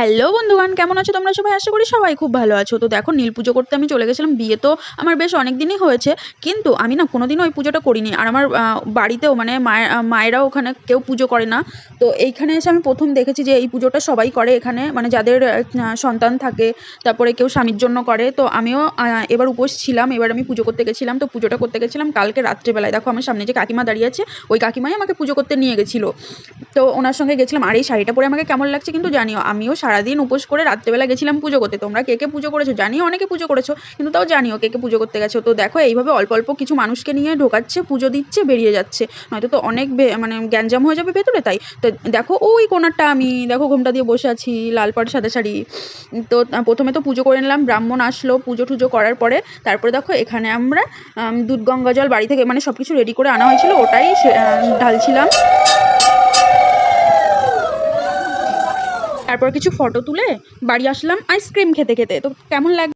Hello বন্ধুগণ, কেমন আছো তোমরা সবাই? আশা করি সবাই খুব ভালো আছো। তো দেখো, নীল পুজো করতে আমি চলে গেছিলাম। বিয়ে তো আমার বেশ অনেক দিনই হয়েছে, কিন্তু আমি না কোনোদিনও ওই পুজোটা করিনি। আর আমার বাড়িতেও মানে মায়েরাও ওখানে কেউ পুজো করে না। তো এইখানে এসে আমি প্রথম দেখেছি যে এই পুজোটা সবাই করে এখানে, মানে যাদের সন্তান থাকে, তারপরে কেউ স্বামীর জন্য করে। তো আমিও এবার উপোস ছিলাম, এবার আমি পুজো করতে গেছিলাম। তো পুজোটা করতে গেছিলাম কালকে রাত্রেবেলায়। দেখো আমার সামনে যে কাকিমা দাঁড়িয়ে আছে, ওই কাকিমাই আমাকে পুজো করতে নিয়ে গেছিলো। তো ওনার সঙ্গে গেছিলাম। আর এই শাড়িটা পরে আমাকে কেমন লাগছে কিন্তু জানিও। আমিও সারাদিন উপোস করে রাত্রেবেলা গেছিলাম পুজো করতে। তোমরা কে কে পুজো করেছো জানিও, অনেকে পুজো করেছো, কিন্তু তাও জানিও কে কে পুজো করতে গেছো। তো দেখো এইভাবে অল্প অল্প কিছু মানুষকে নিয়ে ঢোকাচ্ছে, পুজো দিচ্ছে, বেরিয়ে যাচ্ছে। নয়তো তো অনেক মানে গ্যাঞ্জাম হয়ে যাবে ভেতরে। তাই তো দেখো ওই কোণারটা আমি দেখো ঘোমটা দিয়ে বসে আছি, লাল পাড় সাদা শাড়ি। তো প্রথমে তো পুজো করে নিলাম, ব্রাহ্মণ আসলো, পুজো টুজো করার পরে তারপরে দেখো এখানে আমরা দুধ গঙ্গা জল বাড়ি থেকে মানে সব কিছু রেডি করে আনা হয়েছিল, ওটাই ঢালছিলাম। তারপর কিছু ফটো তুলে বাড়ি আসলাম আইসক্রিম খেতে খেতে। তো কেমন লাগে